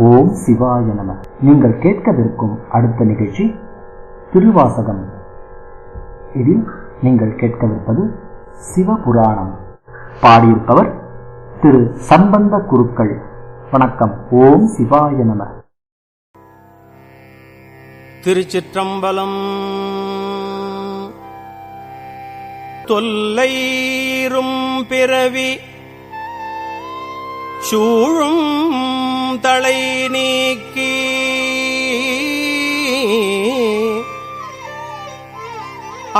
ஓம் சிவாய நம. நீங்கள் கேட்கவிருக்கும் அடுத்த நிகழ்ச்சி திருவாசகம். இதில் நீங்கள் கேட்கவிருப்பது சிவபுராணம். பாடியிருப்பவர் திரு சம்பந்த குருக்கள். வணக்கம். ஓம் சிவாய நம. திருச்சிற்றம்பலம். தொல்லைரும் பிறவி சூழும் தலை நீக்கி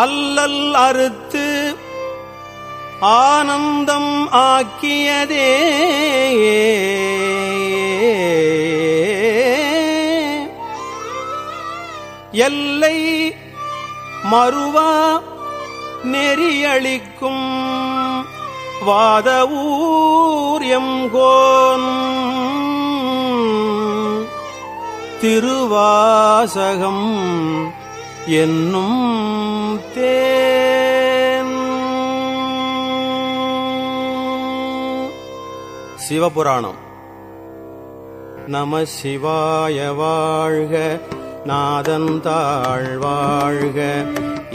அல்லல் அறுத்து ஆனந்தம் ஆக்கியதே எல்லை மறுவா நெறியளிக்கும் வாதவூர் எம்கோன் திருவாசகம் என்னும் தேன். சிவபுராணம். நம சிவாய வாழ்க, நாதன் தாழ் வாழ்க,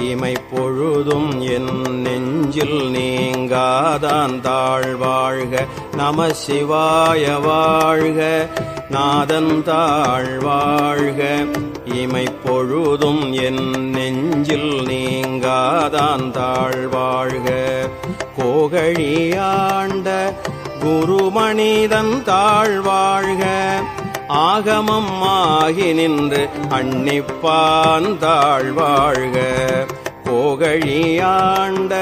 இமை பொழுதும் என் நெஞ்சில் நீங்காதான் தாழ் வாழ்க. நம சிவாய வாழ்க, நாதன் தாழ் வாழ்க, இமை பொழுதும் என் நெஞ்சில் நீங்காதான் தாழ் வாழ்க. கோகழியாண்ட குருமணிதன் தாழ் வாழ்க, ஆகமம் ஆகி நின்று அன்னிப்பான் தாழ் வாழ்க. கோகழியாண்ட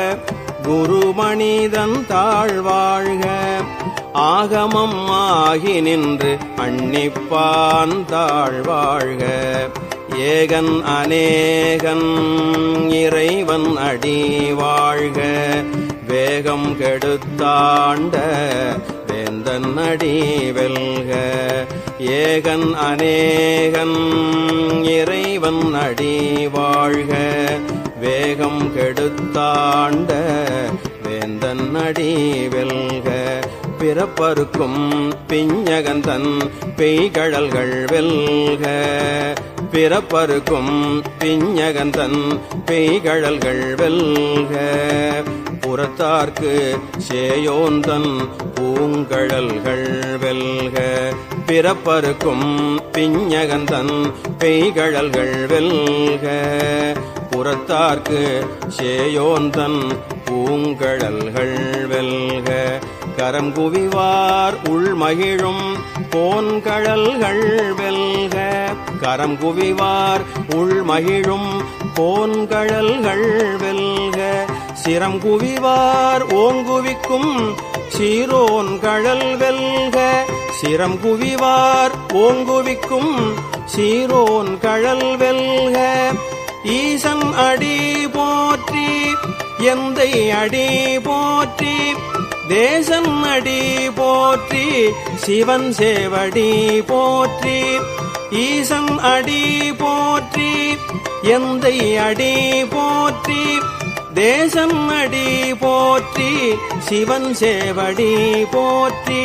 குருமணிதன் தாழ் வாழ்க, ஆகமம் ஆகி நின்று அன்னிப்பான் தாழ் வாழ்க. ஏகன் அநேகன் இறைவன் அடி வாழ்க, வேகம் கெடுத்தாண்ட வேந்தன் அடி வெல்க. ஏகன் அநேகன் இறைவன் அடி வாழ்க, வேகம் கெடுத்தாண்ட வேந்தன் அடி வெல்க. பிறப்பருக்கும் பிஞகந்தன் பெய்கழல்கள் வெல்க, பிறப்பருக்கும் பிஞகந்தன் பெய்கழல்கள் வெல்க. புறத்தார்க்கு சேயோந்தன் பூங்கழல்கள் வெல்க, பிறப்பருக்கும் பிஞகந்தன் பெய்கழல்கள் வெல்க. புறத்தார்க்கு சேயோந்தன் பூங்கழல்கள் வெல்க. கரம் குவிவார் உள்மகிழும் போன்கழல்கள் வெல்க, கரம் குவிவார் உள்மகிழும் போன்கழல்கள் வெல்க. சிரம் குவிவார் ஓங்குவிக்கும் சீரோன் கழல் வெல்க, சிரம் குவிவார் ஓங்குவிக்கும் சீரோன் கழல் வெல்க. ஈசன் அடி போற்றி, எந்தை அடி போற்றி, தேசன் அடி போற்றி, சிவன் சேவடி போற்றி. ஈசன் அடி போற்றி, எந்தை அடி போற்றி, தேசன் அடி போற்றி, சிவன் சேவடி போற்றி.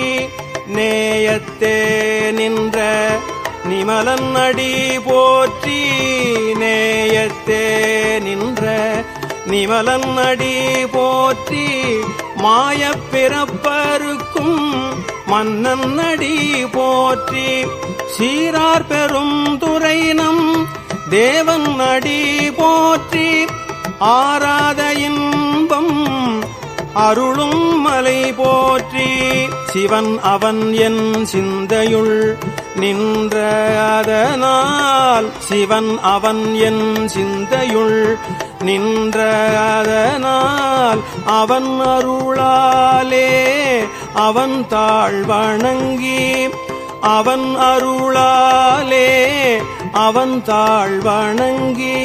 நேயத்தே நின்ற நிமலன் அடி போற்றி, நேயத்தே நின்ற நிமலன் அடி போற்றி. மாயப் பிறப்பருக்கும் மன்னன் அடி போற்றி, சீரார் பெரும் துரைனம் தேவன் அடி போற்றி. ஆராத இன்பம் அருளும் மலை போற்றி, சிவன் அவன் என் சிந்தையுள் நின்ற அதனால், சிவன் அவன் என் சிந்தையுள் நின்ற அதனால், அவன் அருளாலே அவன் தாழ் வணங்கி, அவன் அருளாலே அவன் தாழ் வணங்கி.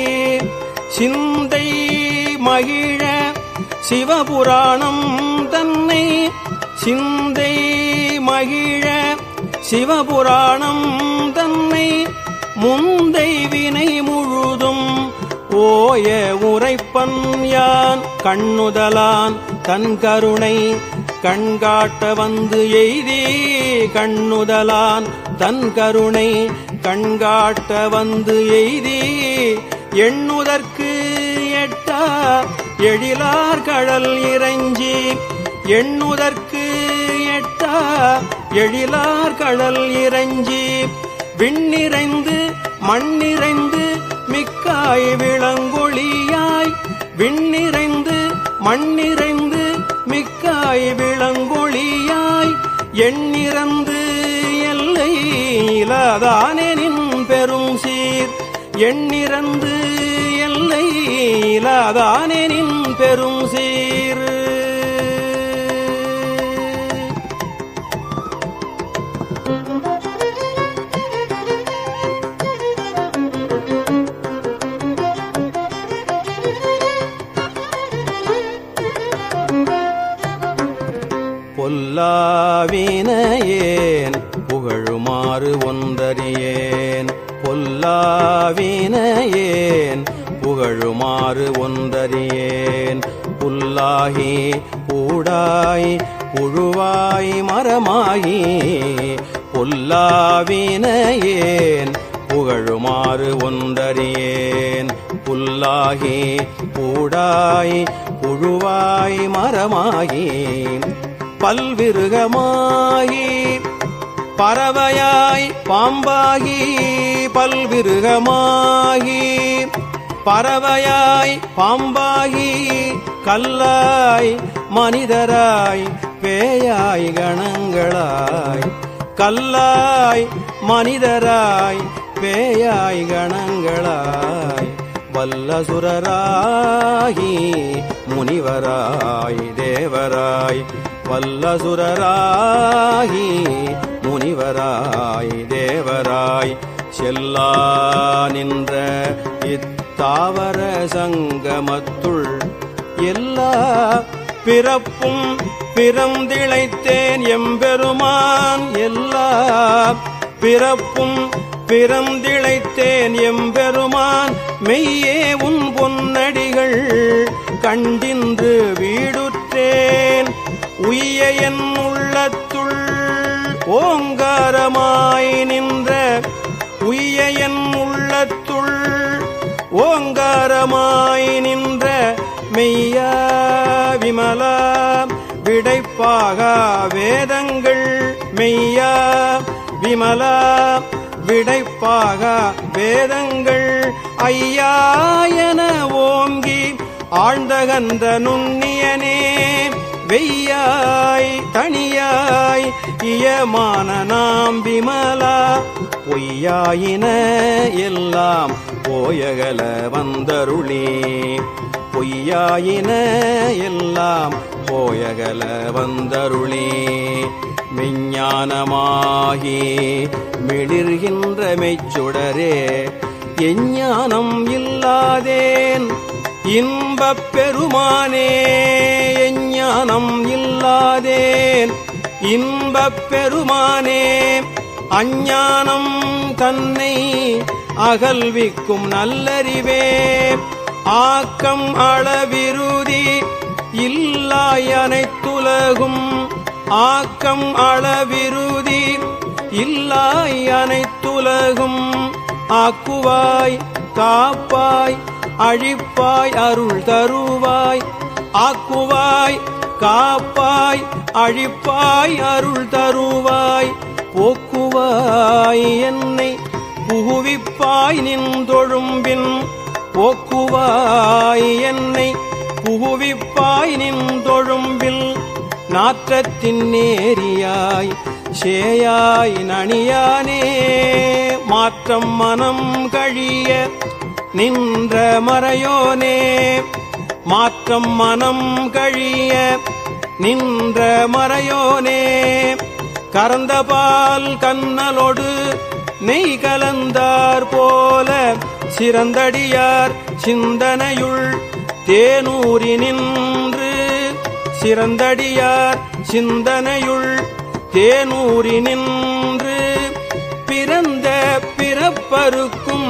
சிந்தை மகிழ சிவபுராணம் தன்னை, சிந்தை மகிழ சிவபுராணம் தன்னை, முந்தை வினை முழுதும் ஓய உரைப்பன் யான். கண்ணுதலான் தன் கருணை கண்காட்ட வந்து எய்தி கண்ணுதலான் தன் கருணை கண்காட்ட வந்து எய்தி எண்ணுதற்கு எட்டா எழிலார் கடல் இறைஞ்சி எண்ணுதற்கு எட்டா எழிலார் கடல் இறைஞ்சி விண்ணிறைந்து மண்ணிறைந்து மிக்காய் விளங்கொழியாய் விண்ணிறைந்து மண்ணிறைந்து மிக்காய் விளங்கொழியாய் எண்ணிறந்து எல்லை இலாதானெனின் பெரும் சீர் எண்ணிறந்து எல்லை இலாதானெனின் பெரும் சீர் பொல்லாவினையேன் புகழுமாறு ஒன்றறியேன் பொல்லாவினையேன் புகழுமாறு ஒன்றறியேன் புல்லாகி கூடாய் புழுவாய் மரமாகி பொல்லாவினையேன் புகழுமாறு ஒன்றறியேன் புல்லாகி கூடாய் புழுவாய் மரமாகி பல்விருகமாகி பறவையாய் பாம்பாகி பல்விருகமாகி பறவையாய் பாம்பாகி கல்லாய் மனிதராய் பேயாய் கணங்களாய் கல்லாய் மனிதராய் பேயாய் கணங்களாய் வல்லசுரராகி முனிவராய் தேவராய் வல்லசுரராகி முனிவராய் தேவராய் செல்லா நின்ற இத்தாவர சங்கமத்துள் எல்லா பிறப்பும் பிறந்திழைத்தேன் எம்பெருமான் எல்லா பிறப்பும் பிறந்திழைத்தேன் எம்பெருமான் மெய்யே உன் பொன்னடிகள் கண்டின்று வீடுற்றேன் உய்ய என் உள்ளத்துள் ஓங்காரமாய் நின்ற உய்ய என் உள்ளத்துள் ஓங்காரமாய் நின்ற மெய்யா விமலா விடைப்பாக வேதங்கள் மெய்யா விமலா விடைப்பாக வேதங்கள் ஐயா என ஓங்கி ஆழ்ந்தகன்ற நுண்ணியனே வெய்யாய் தனியாய் இயமான நாம் விமலா பொய்யாயின எல்லாம் போயகல வந்தருளே பொய்யாயின எல்லாம் போயகல வந்தருளே மெஞ்ஞானமாகி மிளிர்கின்ற மெய்ச்சுடரே எஞ்ஞானம் இல்லாதேன் இன்பப் பெருமானே எஞ்ஞானம் இல்லாதேன் இன்பப் பெருமானே அஞ்ஞானம் தன்னை அகல்விக்கும் நல்லறிவே ஆக்கம் அளவிருதி இல்லாய் அனைத்துலகும் ஆக்கம் அளவிருதி இல்லாய் அனைத்துலகும் ஆக்குவாய் காப்பாய் அழிப்பாய் அருள் தருவாய் ஆக்குவாய் காப்பாய் அழிப்பாய் அருள் தருவாய் போக்குவாய் என்னை புகுவிப்பாய் நின்றொழும்பின் போக்குவாய் என்னை புகுவிப்பாய் நின்றொழும்பில் நாற்றத்தின் நேரியாய் சேயாய் நணியானே மாற்றம் மனம் கழிய நின்ற மறையோனே மாற்றம் மனம் கழிய நின்ற மறையோனே கறந்தபால் கண்ணலோடு நெய் கலந்தார் போல சிறந்தடியார் சிந்தனையுள் தேனூரி நின்று சிறந்தடியார் சிந்தனையுள் தேனூரி நின்று பிறந்த பிறப்பருக்கும்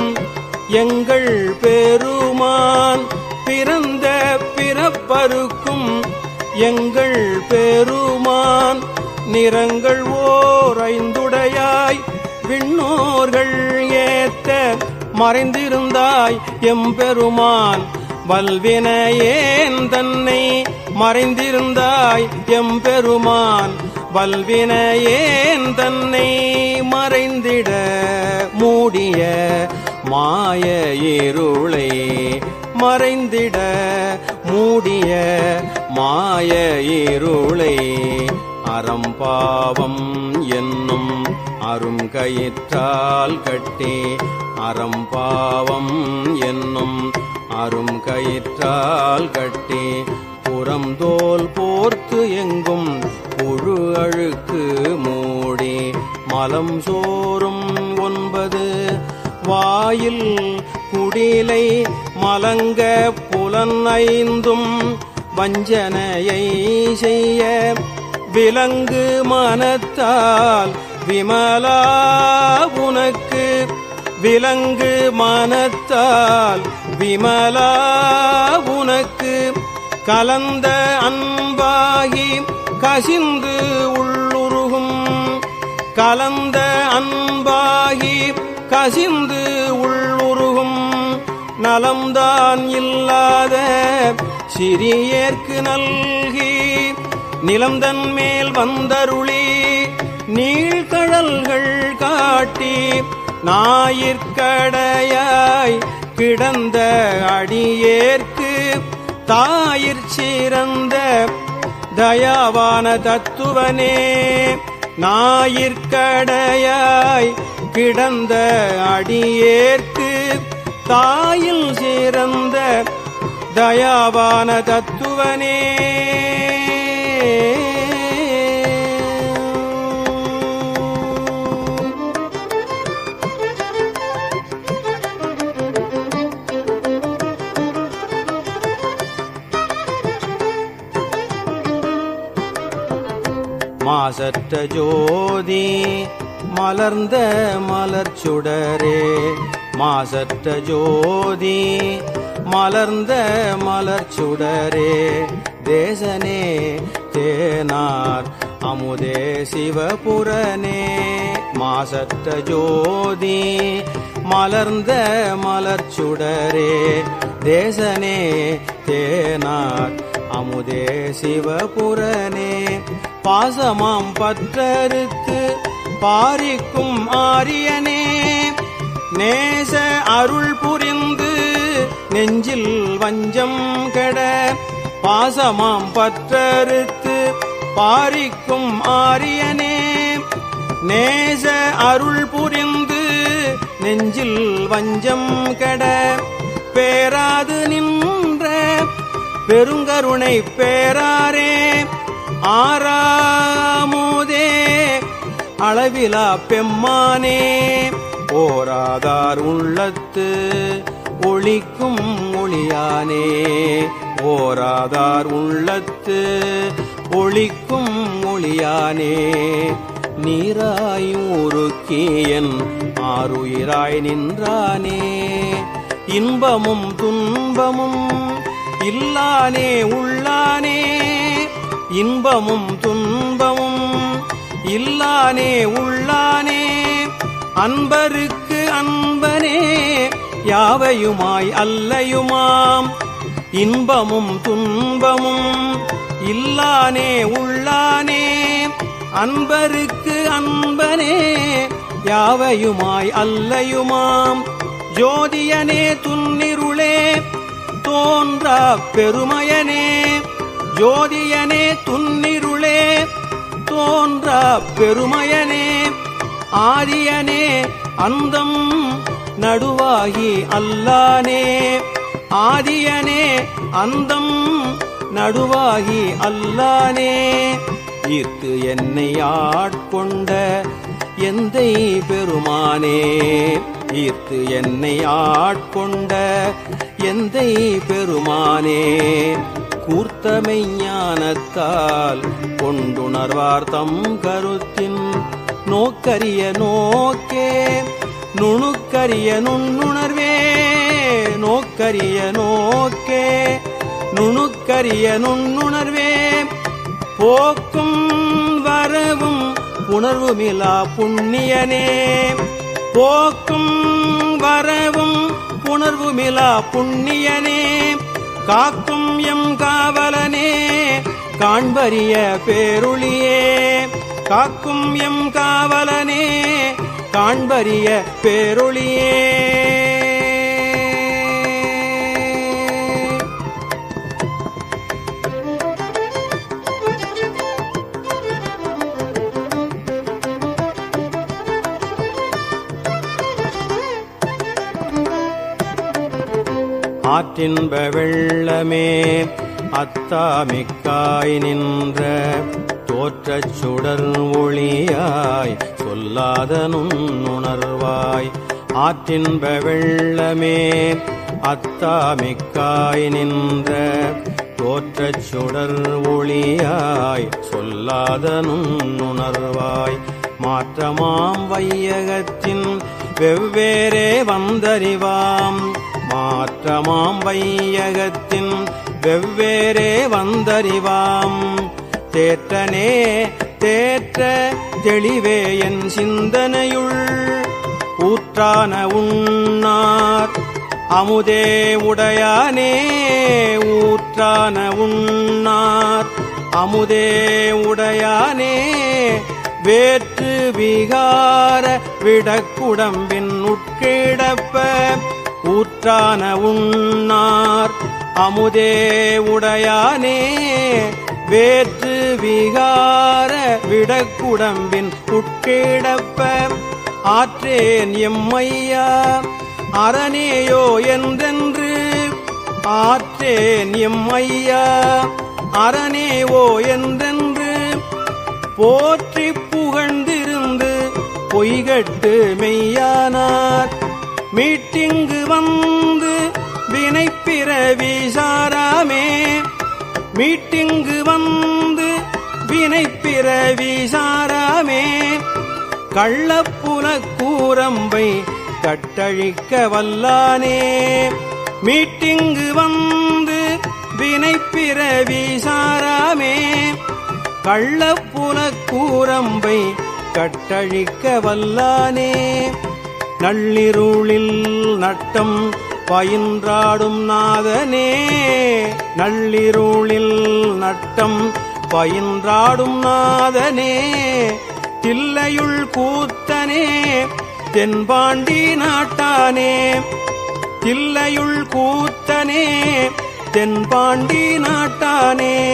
எங்கள் பெருமான் பிறந்த பிறப்பருக்கும் எங்கள் பெருமான் நிறங்கள் ஓர் ஐந்துடையாய் விண்ணோர்கள் ஏத்த மறைந்திருந்தாய் எம்பெருமான் வல்வினையேன் தன்னை மறைந்திருந்தாய் எம்பெருமான் வல்வினையேன் தன்னை மறைந்திட மூடிய மாய இருளை மறைந்திட மூடிய மாய இருளை அறம்பாவம் என்னும் அருங்கயிற்றால் கட்டி அறம்பாவம் என்னும் அருங்கயிற்றால் கட்டி புறம்தோல் போர்த்து எங்கும் புழு அழுக்கு மூடி மலம் சோறும் 9 வாயில் குடிலை மலங்க புலன் 5 வஞ்சனையை செய்ய விலங்கு மனத்தால் விமலா உனக்கு விலங்கு மனத்தால் விமலா உனக்கு கலந்த அன்பாகி கசிந்து உள்ளுருகும் கலந்த அன்பாகி கசிந்து உள்ளுருகும் நலம்தான் இல்லாத சிறியேற்கு நல்கி நிலம்தன் மேல் வந்தருளி நீழ்கடல்கள் காட்டி ஞாயிற்கடையாய் கிடந்த அடியேற்கு தாயிற் சிறந்த தயாவான தத்துவனே ஞாயிற்கடையாய் கிடந்த அடியேற்கு தாயில் சிறந்த தயாவான தத்துவனே மாசற்ற ஜோதி மலர்ந்த மலர்ச்சுடரே மாசற்ற ஜோதி மலர்ந்த மலர்ச்சுடரே தேசனே தேனார் அமுதே சிவபுரனே மாசற்ற ஜோதி மலர்ந்த மலர்ச்சுடரே தேசனே தேனார் அமுதே சிவபுரனே பாசமாம் பற்றறுத்து பாரிக்கும் ஆரியனே நேச அருள் புரிந்து நெஞ்சில் வஞ்சம் கெட பாசமாம் பற்றறுத்து பாரிக்கும் ஆரியனே நேச அருள் புரிந்து நெஞ்சில் வஞ்சம் கெட பேராது நின்ற பெருங்கருணை பேராரே ஆறாமுதே அளவிலா பெம்மானே ஓராதார் உள்ளத்து ஒளிக்கும் ஒளியானே ஓராதார் உள்ளத்து ஒளிக்கும் ஒளியானே நீராயூருக்கியன் ஆருயிராய் நின்றானே இன்பமும் துன்பமும் இல்லானே உள்ளானே இன்பமும் துன்பமும் இல்லானே உள்ளானே அன்பருக்கு அன்பனே யாவையுமாய் அல்லையுமாம் இன்பமும் துன்பமும் இல்லானே உள்ளானே அன்பருக்கு அன்பனே யாவையுமாய் அல்லையுமாம் ஜோதியனே துன்னிருளே தோன்றா பெருமையனே ஜோதியனே துன்னிருளே தோன்றா பெருமையனே ஆதியனே அந்தம் நடுவாகி அல்லானே ஆதியனே அந்தம் நடுவாகி அல்லானே ஈர்த்து என்னை ஆட்கொண்ட எந்தை பெருமானே ஈர்த்து என்னை ஆட்கொண்ட எந்தை பெருமானே கூர்த்தமை ஞானத்தால் கொண்டுணர்வார் தம் கருத்தின் நோக்கரிய நோக்கே நுணுக்கரிய நுண்ணுணர்வே நோக்கரிய நோக்கே நுணுக்கரிய நுண்ணுணர்வே போக்கும் வரவும் உணர்வுமிலா புண்ணியனே. போக்கும் வரவும் உணர்வுமிலா புண்ணியனே, காக்கும் எம் காவலனே காண்பரிய பேருளியே. காக்கும் எம் காவலனே காண்பரிய பேருளியே. ஆற்றின்ப வெள்ளமே அத்தாமிக்காய் நின்ற தோற்றச் சுடர் ஒளியாய் சொல்லாத நுண்ணுணர்வாய். ஆற்றின்ப வெள்ளமே அத்தாமிக்காய் நின்ற தோற்றச் சுடர் ஒளியாய் சொல்லாத நுண்ணுணர்வாய். மாற்றமாம் வையகத்தின் வெவ்வேறே வந்தறிவாம். மாற்றமாம் வையகத்தின் வெவ்வேறே வந்தறிவாம். தேற்றனே தேற்ற தெளிவே என் சிந்தனையுள். ஊற்றான உண்ணார் அமுதே உடையானே. ஊற்றான உண்ணார் அமுதே உடையானே. வேற்று விகார விடக்குடம்பின் உட்கிடப்ப. ஊற்றான உண்ணார் அமுதே உடையானே. வேற்று விகார விடக்குடம்பின் உட்கிடப்ப. ஆற்றேன் எம்மையா அரணேயோ என்றென்று. ஆற்றேன் எம்மையா அரணேவோ என்றென்று. போற்றி புகழ்ந்திருந்து பொய்கட்டு மெய்யானார். மீட்டிங்கு வந்து வினைப்பிறவி சாராமே. மீட்டிங்கு வந்து வினைப்பிறவி சாராமே. கள்ளப்புல கூரம்பை கட்டழிக்க வல்லானே. மீட்டிங்கு வந்து வினைப்பிறவி சாராமே. கள்ளப்புல கூரம்பை கட்டழிக்க வல்லானே. நள்ளிருளில் நட்டம் பயின்றாடும் நாதனே. நள்ளிருளில் நட்டம் பயின்றாடும் நாதனே. தில்லையுள் கூத்தனே தென்பாண்டி நாட்டானே. தில்லையுள் கூத்தனே தென்பாண்டி நாட்டானே.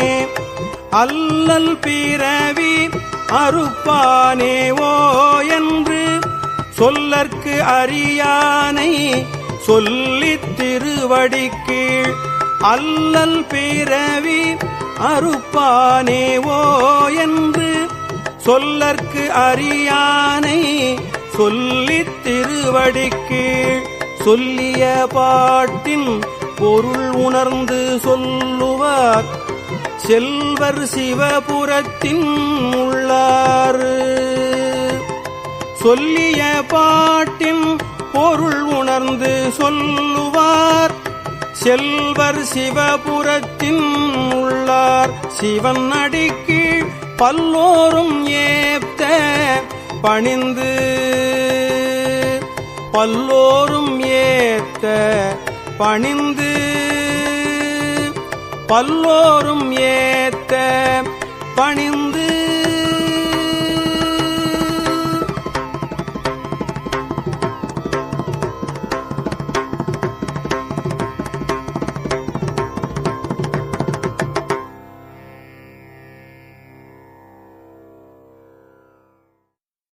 அல்லல் பிறவி அறுப்பானேவோ என்று சொல்லற்கு அறியானை சொல்லித் திருவடிக்கீழ். அல்லல் பிறவி அறுப்பானேவோ என்று சொல்லற்கு அறியானை சொல்லித் திருவடிக்கீழ். சொல்லிய பாட்டின் பொருள் உணர்ந்து சொல்லுவார் செல்வர் சிவபுரத்தின் உள்ளாறு. சொல்லிய பாட்டின் பொருள் உணர்ந்து சொல்லுவார் செல்வர் சிவபுரத்தின் உள்ளார். சிவன் அடிக்கீழ் பல்லோரும் ஏத்த பணிந்து. பல்லோரும் ஏத்த பணிந்து. பல்லோரும் ஏத்த பணிந்து.